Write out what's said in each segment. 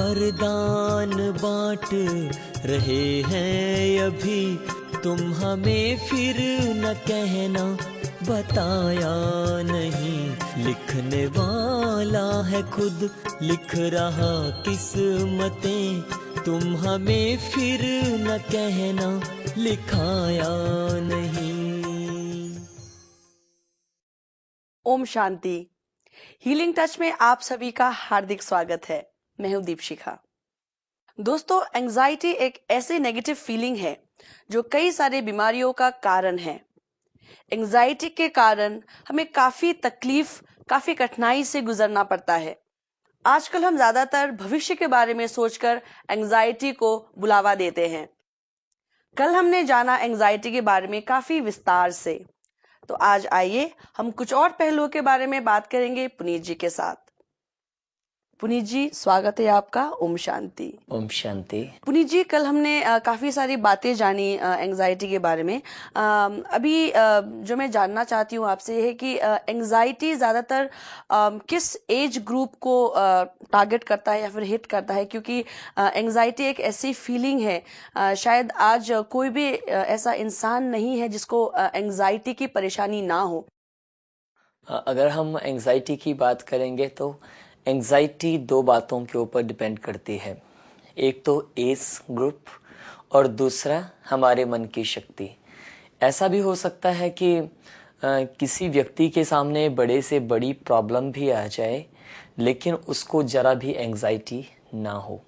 वरदान बांट रहे हैं अभी, तुम हमें फिर न कहना बताया नहीं। लिखने वाला है खुद लिख रहा किस्मतें, तुम हमें फिर न कहना लिखाया नहीं। ओम शांति। हीलिंग टच में आप सभी का हार्दिक स्वागत है। मैं हूं दीपशिखा। दोस्तों, एंजाइटी एक ऐसी नेगेटिव फीलिंग है जो कई सारी बीमारियों का कारण है। एंजाइटी के कारण हमें काफी तकलीफ, काफी कठिनाई से गुजरना पड़ता है। आजकल हम ज्यादातर भविष्य के बारे में सोचकर एंजाइटी को बुलावा देते हैं। कल हमने जाना एंजाइटी के बारे में काफी विस्तार से, तो आज आइए हम कुछ और पहलुओं के बारे में बात करेंगे पुनीत जी के साथ। पुनीत जी, स्वागत है आपका। ओम शांति। ओम शांति। पुनीत जी, कल हमने काफी सारी बातें जानी एंजाइटी के बारे में। अभी जो मैं जानना चाहती हूँ आपसे है कि एंजाइटी ज्यादातर किस एज ग्रुप को टारगेट करता है या फिर हिट करता है, क्योंकि एंजाइटी एक ऐसी फीलिंग है, शायद आज कोई भी ऐसा इंसान नहीं है जिसको एंजाइटी की परेशानी ना हो। अगर हम एंजाइटी की बात करेंगे तो एंजाइटी दो बातों के ऊपर डिपेंड करती है। एक तो एज ग्रुप और दूसरा हमारे मन की शक्ति। ऐसा भी हो सकता है कि किसी व्यक्ति के सामने बड़े से बड़ी प्रॉब्लम भी आ जाए लेकिन उसको जरा भी एंजाइटी ना हो,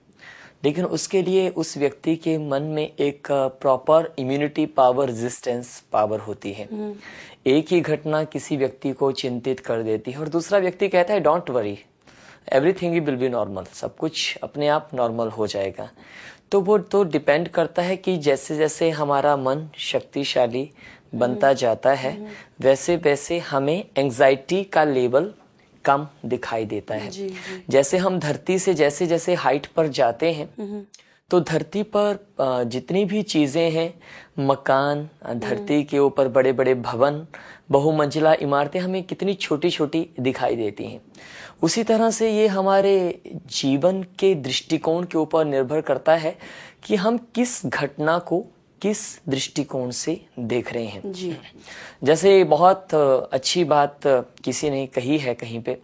लेकिन उसके लिए उस व्यक्ति के मन में एक proper immunity power, resistance power होती है। एक ही घटना किसी व्यक्ति को चिंतित कर देती है और दूसरा व्यक्ति कहता है don't worry, everything will be normal, सब कुछ अपने आप नॉर्मल हो जाएगा। तो वो तो डिपेंड करता है कि जैसे जैसे हमारा मन शक्तिशाली बनता जाता है वैसे वैसे हमें एंजाइटी का लेवल कम दिखाई देता है। जैसे हम धरती से जैसे जैसे हाइट पर जाते हैं तो धरती पर जितनी भी चीजें हैं, मकान, धरती के ऊपर बड़े बड़े भवन, बहुमंजिला इमारतें हमें कितनी छोटी छोटी दिखाई देती हैं। उसी तरह से ये हमारे जीवन के दृष्टिकोण के ऊपर निर्भर करता है कि हम किस घटना को किस दृष्टिकोण से देख रहे हैं। जी। जैसे बहुत अच्छी बात किसी ने कही है कहीं पे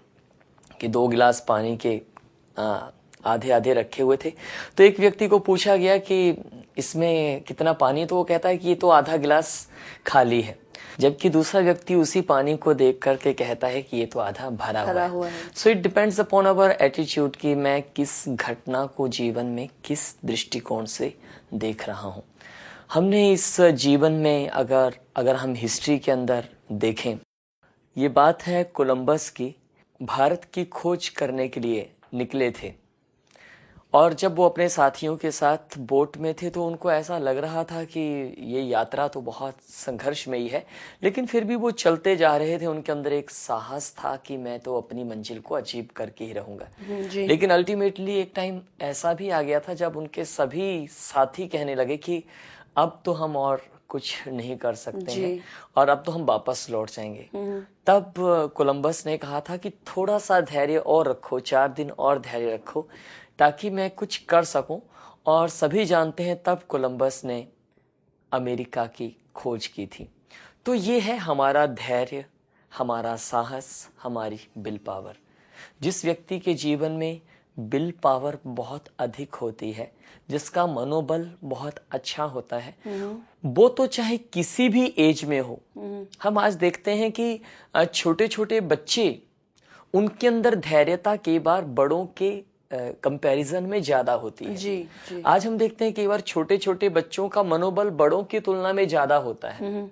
कि 2 गिलास पानी के आधे आधे रखे हुए थे, तो एक व्यक्ति को पूछा गया कि इसमें कितना पानी, तो वो कहता है कि ये तो आधा गिलास खाली है, जबकि दूसरा व्यक्ति उसी पानी को देख करके कहता है कि ये तो आधा भरा हुआ है। So it depends upon our attitude कि मैं किस घटना को जीवन में किस दृष्टिकोण से देख रहा हूँ। हमने इस जीवन में अगर हम हिस्ट्री के अंदर देखें, ये बात है कोलंबस की, भारत की खोज करने के लिए निकले थे और जब वो अपने साथियों के साथ बोट में थे तो उनको ऐसा लग रहा था कि ये यात्रा तो बहुत संघर्षमयी है, लेकिन फिर भी वो चलते जा रहे थे। उनके अंदर एक साहस था कि मैं तो अपनी मंजिल को अचीव करके ही रहूंगा। लेकिन अल्टीमेटली एक टाइम ऐसा भी आ गया था जब उनके सभी साथी कहने लगे कि अब तो हम और कुछ नहीं कर सकते हैं और अब तो हम वापस लौट जाएंगे। तब कोलंबस ने कहा था कि थोड़ा सा धैर्य और रखो, 4 दिन और धैर्य रखो ताकि मैं कुछ कर सकूं। और सभी जानते हैं तब कोलंबस ने अमेरिका की खोज की थी। तो ये है हमारा धैर्य, हमारा साहस, हमारी विल पावर। जिस व्यक्ति के जीवन में विल पावर बहुत अधिक होती है, जिसका मनोबल बहुत अच्छा होता है, वो तो चाहे किसी भी एज में हो। हम आज देखते हैं कि छोटे छोटे बच्चे, उनके अंदर धैर्यता कई बार बड़ों के कंपैरिजन में ज्यादा होती है। जी। आज हम देखते हैं कई बार छोटे छोटे बच्चों का मनोबल बड़ों की तुलना में ज्यादा होता है।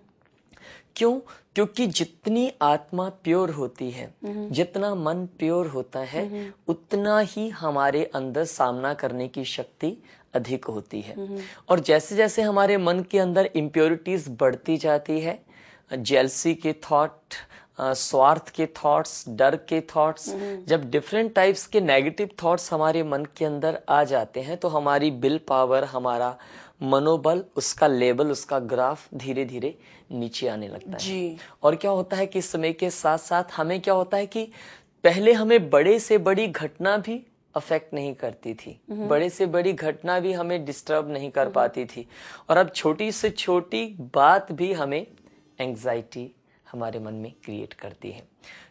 क्यों? क्योंकि जितनी आत्मा प्योर होती है, जितना मन प्योर होता है, उतना ही हमारे अंदर सामना करने की शक्ति अधिक होती है। और जैसे जैसे हमारे मन के अंदर इम्प्योरिटीज बढ़ती जाती है, जेलसी के थॉट, स्वार्थ के थॉट्स, डर के थॉट्स, जब डिफरेंट टाइप्स के नेगेटिव थॉट्स हमारे मन के अंदर आ जाते हैं तो हमारी विल पावर, हमारा मनोबल, उसका लेवल, उसका ग्राफ धीरे धीरे नीचे आने लगता है। और क्या होता है कि समय के साथ साथ हमें क्या होता है कि पहले हमें बड़े से बड़ी घटना भी अफेक्ट नहीं करती थी, बड़े से बड़ी घटना भी हमें डिस्टर्ब नहीं कर पाती थी, और अब छोटी से छोटी बात भी हमें एंजाइटी हमारे मन में क्रिएट करती है।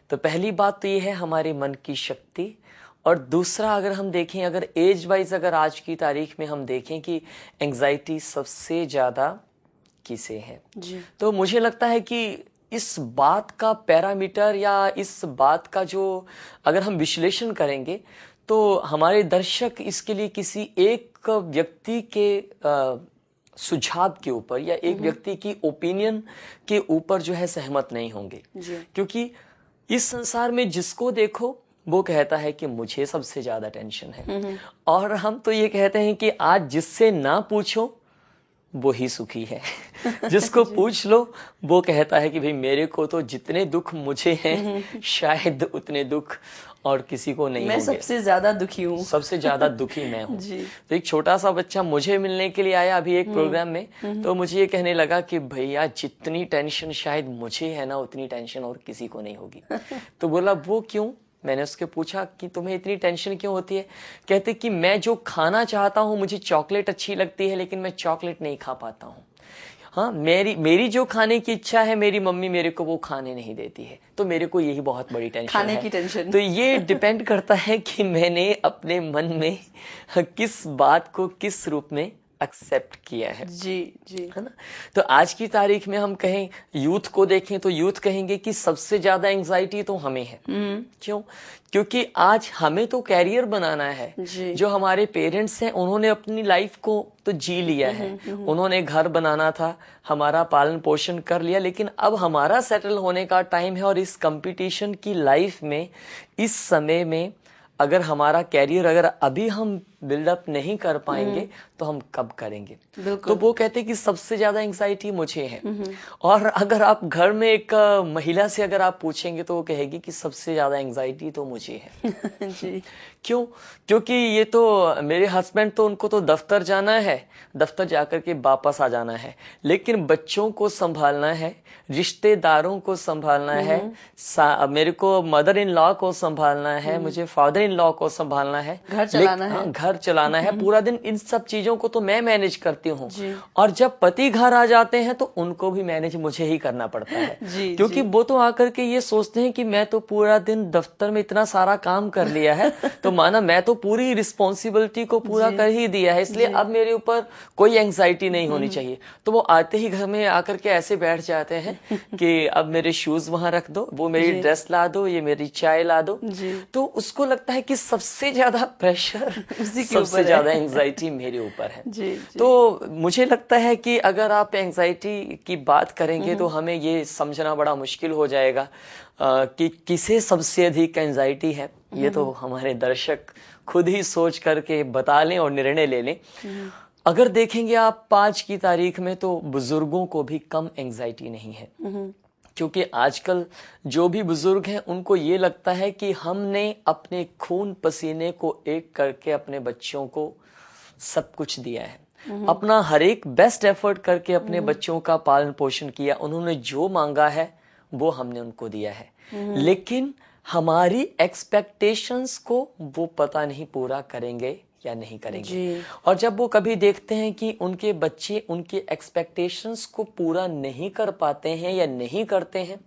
तो पहली बात तो ये है हमारे मन की शक्ति, और दूसरा अगर हम देखें, अगर एज वाइज अगर आज की तारीख में हम देखें कि एंजाइटी सबसे ज़्यादा किसे है जी। तो मुझे लगता है कि इस बात का पैरामीटर या इस बात का जो अगर हम विश्लेषण करेंगे तो हमारे दर्शक इसके लिए किसी एक व्यक्ति के सुझाव के ऊपर या एक व्यक्ति की ओपिनियन के ऊपर जो है सहमत नहीं होंगे, क्योंकि इस संसार में जिसको देखो वो कहता है कि मुझे सबसे ज्यादा टेंशन है, और हम तो ये कहते हैं कि आज जिससे ना पूछो वो ही सुखी है। जिसको पूछ लो वो कहता है कि भाई मेरे को तो जितने दुख मुझे हैं शायद उतने दुख और किसी को नहीं मैं सबसे ज्यादा दुखी हूँ, सबसे ज्यादा दुखी मैं हूँ। तो एक छोटा सा बच्चा मुझे मिलने के लिए आया अभी एक प्रोग्राम में, तो मुझे ये कहने लगा कि भैया जितनी टेंशन शायद मुझे है ना उतनी टेंशन और किसी को नहीं होगी। तो बोला वो क्यों? मैंने उसके पूछा कि तुम्हें इतनी टेंशन क्यों होती है? कहते कि मैं जो खाना चाहता हूँ, मुझे चॉकलेट अच्छी लगती है लेकिन मैं चॉकलेट नहीं खा पाता हूँ। हाँ, मेरी जो खाने की इच्छा है मेरी मम्मी मेरे को वो खाने नहीं देती है, तो मेरे को यही बहुत बड़ी टेंशन खाने है। की टेंशन। तो ये डिपेंड करता है कि मैंने अपने मन में किस बात को किस रूप में एक्सेप्ट किया है। जी है ना। तो आज की तारीख में हम कहें यूथ को देखें तो यूथ कहेंगे कि सबसे ज्यादा एंजाइटी तो हमें है। क्यों? क्योंकि आज हमें तो कैरियर बनाना है। जो हमारे पेरेंट्स हैं उन्होंने अपनी लाइफ को तो जी लिया है, उन्होंने घर बनाना था, हमारा पालन पोषण कर लिया, लेकिन अब हमारा सेटल होने का टाइम है। और इस कंपटीशन की लाइफ में इस समय में अगर हमारा कैरियर अगर अभी हम बिल्डअप नहीं कर पाएंगे तो हम कब करेंगे? तो वो कहते हैं कि सबसे ज्यादा एंजाइटी मुझे है। और अगर आप घर में एक महिला से अगर आप पूछेंगे तो वो कहेगी कि सबसे ज्यादा एंजाइटी तो मुझे है। जी। क्यों? क्योंकि ये तो मेरे हस्बैंड तो उनको तो दफ्तर जाना है, दफ्तर जाकर के वापस आ जाना है, लेकिन बच्चों को संभालना है, रिश्तेदारों को संभालना है, मेरे को मदर इन लॉ को संभालना है, मुझे फादर इन लॉ को संभालना है, घर चलाना है, घर चलाना है पूरा दिन। इन सब चीजों को तो मैं मैनेज करती हूँ, और जब पति घर आ जाते हैं तो उनको भी मैनेज मुझे ही करना पड़ता है। क्योंकि वो तो आकर के ये सोचते हैं कि मैं तो पूरा दिन दफ्तर में इतना सारा काम कर लिया है, तो माना मैं तो पूरी रिस्पॉन्सिबिलिटी को पूरा कर ही दिया है, इसलिए अब मेरे ऊपर कोई एंजाइटी नहीं होनी चाहिए। तो वो आते ही घर में आकर के ऐसे बैठ जाते हैं कि अब मेरे शूज वहां रख दो, वो मेरी ड्रेस ला दो, ये मेरी चाय ला दो। तो उसको लगता है कि सबसे ज्यादा प्रेशर, सबसे ज्यादा एंजाइटी मेरे ऊपर है। तो मुझे लगता है कि अगर आप एंजाइटी की बात करेंगे तो हमें ये समझना बड़ा मुश्किल हो जाएगा कि किसे सबसे अधिक एंजाइटी है। ये तो हमारे दर्शक खुद ही सोच करके बता लें और निर्णय ले लें। अगर देखेंगे आप आज की तारीख में तो बुजुर्गों को भी कम एंजाइटी नहीं है, क्योंकि आजकल जो भी बुजुर्ग हैं उनको ये लगता है कि हमने अपने खून पसीने को एक करके अपने बच्चों को सब कुछ दिया है, अपना हर एक बेस्ट एफर्ट करके अपने बच्चों का पालन पोषण किया, उन्होंने जो मांगा है वो हमने उनको दिया है, लेकिन हमारी एक्सपेक्टेशंस को वो पता नहीं पूरा करेंगे या नहीं करेंगे। और जब वो कभी देखते हैं कि उनके बच्चे उनके एक्सपेक्टेशंस को पूरा नहीं कर पाते हैं या नहीं करते हैं,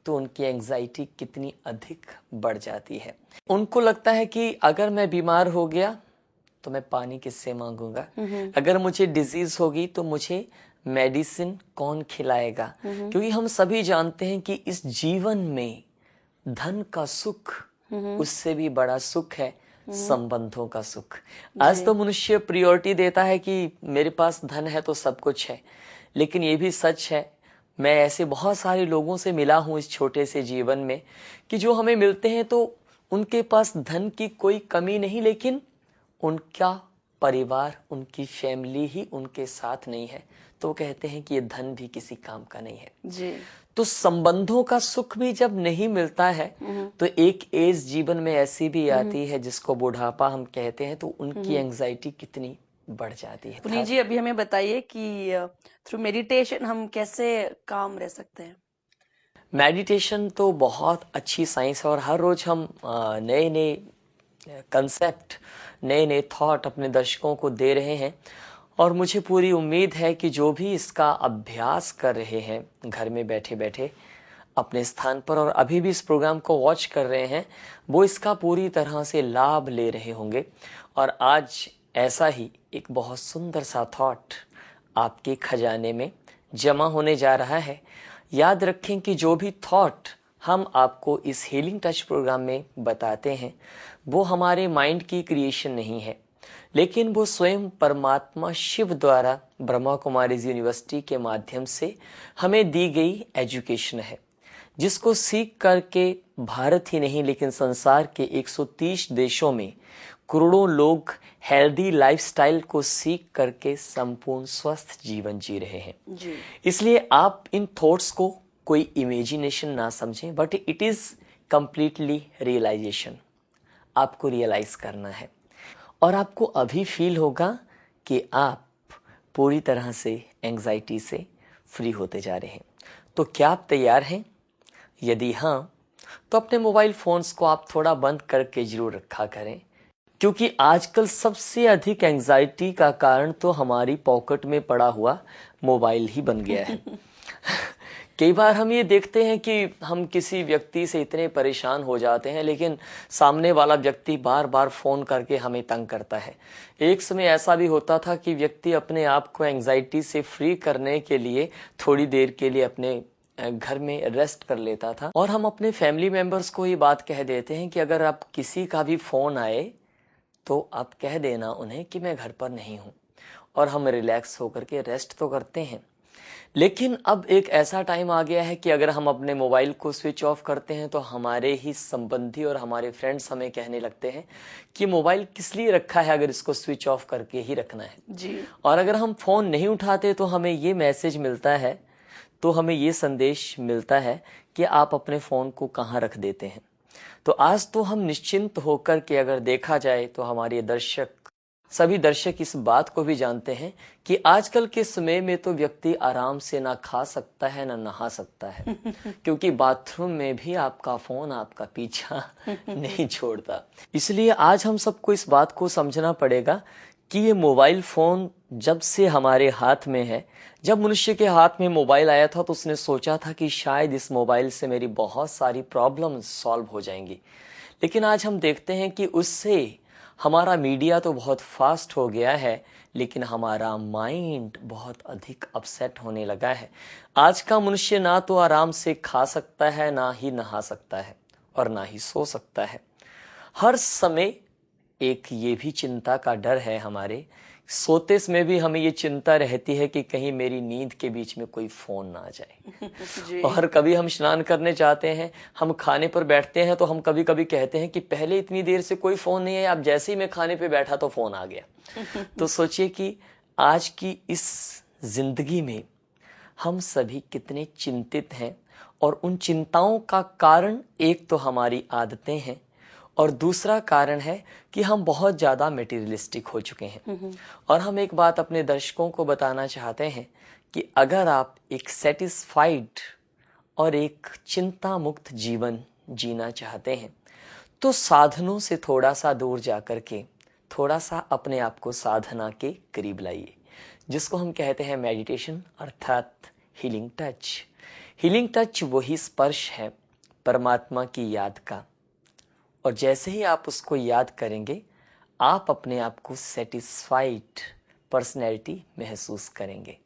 तो उनकी एंजाइटी कितनी अधिक बढ़ जाती है। उनको लगता है कि अगर मैं बीमार हो गया तो मैं पानी किससे मांगूंगा, अगर मुझे डिजीज होगी तो मुझे मेडिसिन कौन खिलाएगा। क्योंकि हम सभी जानते हैं कि इस जीवन में धन का सुख उससे भी बड़ा सुख है संबंधों का सुख। आज तो मनुष्य प्रायोरिटी देता है कि मेरे पास धन है तो सब कुछ है, लेकिन ये भी सच है, मैं ऐसे बहुत सारे लोगों से मिला हूं इस छोटे से जीवन में कि जो हमें मिलते हैं तो उनके पास धन की कोई कमी नहीं, लेकिन उनका परिवार, उनकी फैमिली ही उनके साथ नहीं है, तो वो कहते हैं कि ये धन भी किसी काम का नहीं है जी। तो संबंधों का सुख भी जब नहीं मिलता है तो एक एज जीवन में ऐसी भी आती है जिसको बुढ़ापा हम कहते हैं, तो उनकी एंजाइटी कितनी बढ़ जाती है। पुनीत जी, अभी हमें बताइए कि थ्रू मेडिटेशन हम कैसे काम रह सकते हैं। मेडिटेशन तो बहुत अच्छी साइंस है और हर रोज हम नए नए कंसेप्ट, नए नए थॉट अपने दर्शकों को दे रहे हैं। और मुझे पूरी उम्मीद है कि जो भी इसका अभ्यास कर रहे हैं घर में बैठे बैठे अपने स्थान पर और अभी भी इस प्रोग्राम को वॉच कर रहे हैं, वो इसका पूरी तरह से लाभ ले रहे होंगे। और आज ऐसा ही एक बहुत सुंदर सा थॉट आपके खजाने में जमा होने जा रहा है। याद रखें कि जो भी थॉट हम आपको इस हीलिंग टच प्रोग्राम में बताते हैं वो हमारे माइंड की क्रिएशन नहीं है, लेकिन वो स्वयं परमात्मा शिव द्वारा ब्रह्मा कुमारीज यूनिवर्सिटी के माध्यम से हमें दी गई एजुकेशन है, जिसको सीख करके भारत ही नहीं लेकिन संसार के 130 देशों में करोड़ों लोग हेल्दी लाइफस्टाइल को सीख करके संपूर्ण स्वस्थ जीवन जी रहे हैं जी। इसलिए आप इन थॉट्स को कोई इमेजिनेशन ना समझें, but it is completely realization. आपको रियलाइज करना है और आपको अभी फील होगा कि आप पूरी तरह से एंजाइटी से फ्री होते जा रहे हैं। तो क्या आप तैयार हैं? यदि हाँ, तो अपने मोबाइल फोन्स को आप थोड़ा बंद करके जरूर रखा करें, क्योंकि आजकल सबसे अधिक एंजाइटी का कारण तो हमारी पॉकेट में पड़ा हुआ मोबाइल ही बन गया है। कई बार हम ये देखते हैं कि हम किसी व्यक्ति से इतने परेशान हो जाते हैं, लेकिन सामने वाला व्यक्ति बार बार फोन करके हमें तंग करता है। एक समय ऐसा भी होता था कि व्यक्ति अपने आप को एंजाइटी से फ्री करने के लिए थोड़ी देर के लिए अपने घर में रेस्ट कर लेता था। और हम अपने फैमिली मेंबर्स को ये बात कह देते हैं कि अगर आप किसी का भी फोन आए तो आप कह देना उन्हें कि मैं घर पर नहीं हूं, और हम रिलैक्स होकर के रेस्ट तो करते हैं। लेकिन अब एक ऐसा टाइम आ गया है कि अगर हम अपने मोबाइल को स्विच ऑफ करते हैं तो हमारे ही संबंधी और हमारे फ्रेंड्स हमें कहने लगते हैं कि मोबाइल किस लिए रखा है अगर इसको स्विच ऑफ करके ही रखना है जी। और अगर हम फोन नहीं उठाते तो हमें ये मैसेज मिलता है, तो हमें ये संदेश मिलता है कि आप अपने फोन को कहाँ रख देते हैं। तो आज तो हम निश्चिंत होकर के अगर देखा जाए तो हमारे सभी दर्शक इस बात को भी जानते हैं कि आजकल के समय में तो व्यक्ति आराम से ना खा सकता है ना नहा सकता है, क्योंकि बाथरूम में भी आपका फोन आपका पीछा नहीं छोड़ता। इसलिए आज हम सबको इस बात को समझना पड़ेगा कि ये मोबाइल फोन जब से हमारे हाथ में है, जब मनुष्य के हाथ में मोबाइल आया था तो उसने सोचा था कि शायद इस मोबाइल से मेरी बहुत सारी प्रॉब्लम्स सॉल्व हो जाएंगी। लेकिन आज हम देखते हैं कि उससे हमारा मीडिया तो बहुत फास्ट हो गया है, लेकिन हमारा माइंड बहुत अधिक अपसेट होने लगा है। आज का मनुष्य ना तो आराम से खा सकता है, ना ही नहा सकता है, और ना ही सो सकता है। हर समय एक ये भी चिंता का डर है, हमारे सोते समय भी हमें ये चिंता रहती है कि कहीं मेरी नींद के बीच में कोई फोन ना आ जाए। और कभी हम स्नान करने जाते हैं, हम खाने पर बैठते हैं तो हम कभी कभी कहते हैं कि पहले इतनी देर से कोई फोन नहीं है, अब जैसे ही मैं खाने पे बैठा तो फोन आ गया। तो सोचिए कि आज की इस जिंदगी में हम सभी कितने चिंतित हैं, और उन चिंताओं का कारण एक तो हमारी आदतें हैं और दूसरा कारण है कि हम बहुत ज़्यादा मटेरियलिस्टिक हो चुके हैं। और हम एक बात अपने दर्शकों को बताना चाहते हैं कि अगर आप एक सेटिस्फाइड और एक चिंता मुक्त जीवन जीना चाहते हैं तो साधनों से थोड़ा सा दूर जाकर के थोड़ा सा अपने आप को साधना के करीब लाइए, जिसको हम कहते हैं मेडिटेशन, अर्थात हीलिंग टच। हीलिंग टच वही स्पर्श है परमात्मा की याद का, और जैसे ही आप उसको याद करेंगे आप अपने आप को सेटिस्फाइड पर्सनैलिटी महसूस करेंगे।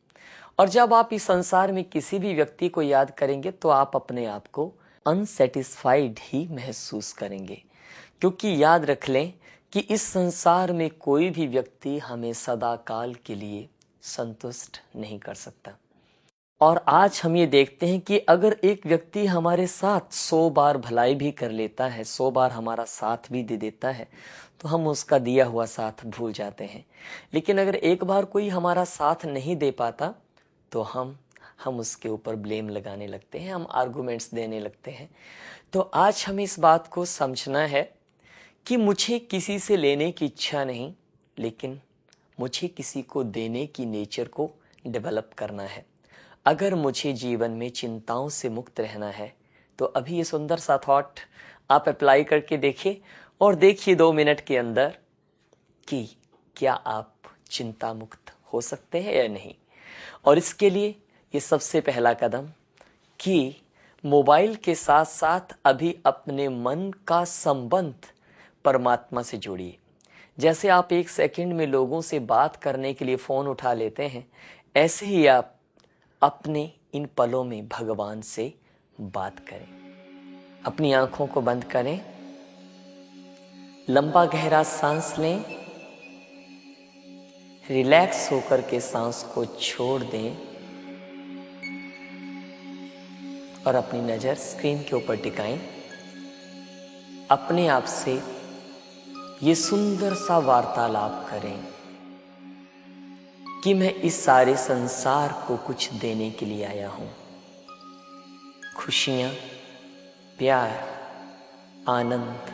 और जब आप इस संसार में किसी भी व्यक्ति को याद करेंगे तो आप अपने आप को अनसेटिस्फाइड ही महसूस करेंगे, क्योंकि याद रख लें कि इस संसार में कोई भी व्यक्ति हमें सदा काल के लिए संतुष्ट नहीं कर सकता। और आज हम ये देखते हैं कि अगर एक व्यक्ति हमारे साथ 100 बार भलाई भी कर लेता है, 100 बार हमारा साथ भी दे देता है, तो हम उसका दिया हुआ साथ भूल जाते हैं। लेकिन अगर एक बार कोई हमारा साथ नहीं दे पाता तो हम उसके ऊपर ब्लेम लगाने लगते हैं, हम आर्गुमेंट्स देने लगते हैं। तो आज हमें इस बात को समझना है कि मुझे किसी से लेने की इच्छा नहीं, लेकिन मुझे किसी को देने की नेचर को डेवलप करना है। अगर मुझे जीवन में चिंताओं से मुक्त रहना है तो अभी ये सुंदर सा थॉट आप अप्लाई करके देखिए और देखिए 2 मिनट के अंदर कि क्या आप चिंता मुक्त हो सकते हैं या नहीं। और इसके लिए ये सबसे पहला कदम कि मोबाइल के साथ साथ अभी अपने मन का संबंध परमात्मा से जोड़िए। जैसे आप 1 सेकंड में लोगों से बात करने के लिए फोन उठा लेते हैं, ऐसे ही आप अपने इन पलों में भगवान से बात करें। अपनी आंखों को बंद करें, लंबा गहरा सांस लें, रिलैक्स होकर के सांस को छोड़ दें और अपनी नजर स्क्रीन के ऊपर टिकाएं। अपने आप से ये सुंदर सा वार्तालाप करें कि मैं इस सारे संसार को कुछ देने के लिए आया हूं। खुशियां, प्यार, आनंद,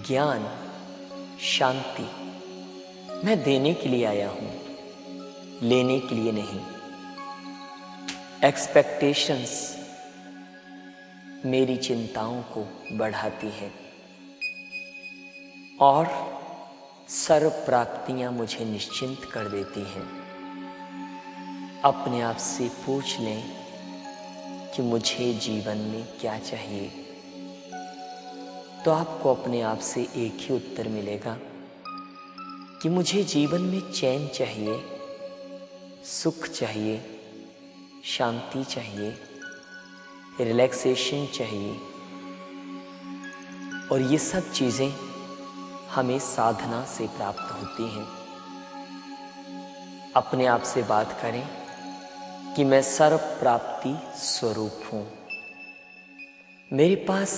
ज्ञान, शांति मैं देने के लिए आया हूं, लेने के लिए नहीं। एक्सपेक्टेशंस मेरी चिंताओं को बढ़ाती है और सर्व प्राप्तियां मुझे निश्चिंत कर देती हैं। अपने आप से पूछ लें कि मुझे जीवन में क्या चाहिए, तो आपको अपने आप से एक ही उत्तर मिलेगा कि मुझे जीवन में चैन चाहिए, सुख चाहिए, शांति चाहिए, रिलैक्सेशन चाहिए। और ये सब चीजें हमें साधना से प्राप्त होती हैं। अपने आप से बात करें कि मैं सर्व प्राप्ति स्वरूप हूं, मेरे पास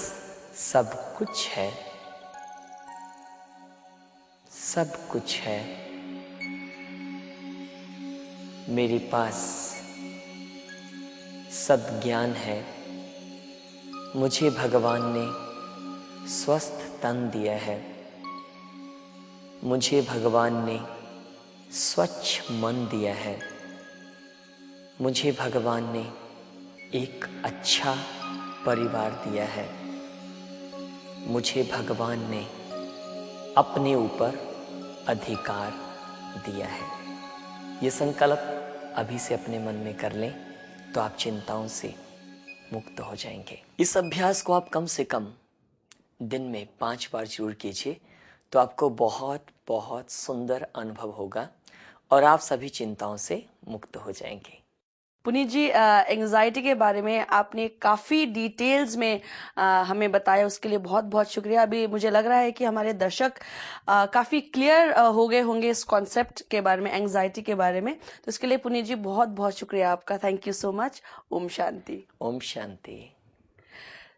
सब कुछ है, सब कुछ है। मेरे पास सब ज्ञान है। मुझे भगवान ने स्वस्थ तन दिया है। मुझे भगवान ने स्वच्छ मन दिया है। मुझे भगवान ने एक अच्छा परिवार दिया है। मुझे भगवान ने अपने ऊपर अधिकार दिया है। ये संकल्प अभी से अपने मन में कर लें तो आप चिंताओं से मुक्त हो जाएंगे। इस अभ्यास को आप कम से कम दिन में 5 बार जरूर कीजिए, तो आपको बहुत बहुत सुंदर अनुभव होगा और आप सभी चिंताओं से मुक्त हो जाएंगे। पुनीत जी, एंजाइटी के बारे में आपने काफ़ी डिटेल्स में हमें बताया, उसके लिए बहुत बहुत शुक्रिया। अभी मुझे लग रहा है कि हमारे दर्शक काफ़ी क्लियर हो गए होंगे इस कॉन्सेप्ट के बारे में, एंजाइटी के बारे में। तो इसके लिए पुनीत जी बहुत बहुत शुक्रिया आपका। Thank you so much. ओम शांति। ओम शांति।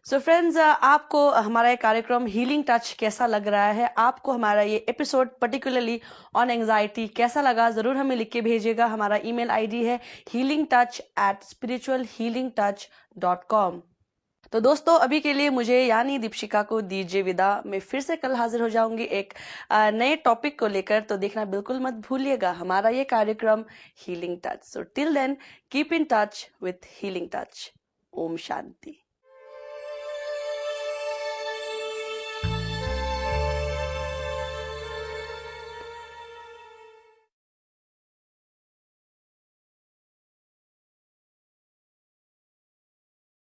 सो फ्रेंड्स, आपको हमारा ये कार्यक्रम हीलिंग टच कैसा लग रहा है? आपको हमारा ये एपिसोड पर्टिकुलरली ऑन एंजाइटी कैसा लगा? जरूर हमें लिख के भेजिएगा। हमारा ईमेल आईडी है healingtouch@spiritualhealingtouch.com। तो दोस्तों, अभी के लिए मुझे यानी दीपशिका को दीजिए विदा। मैं फिर से कल हाजिर हो जाऊंगी एक नए टॉपिक को लेकर। तो देखना बिल्कुल मत भूलिएगा हमारा ये कार्यक्रम healing touch. So till then keep in touch with healing touch. ओम शांति।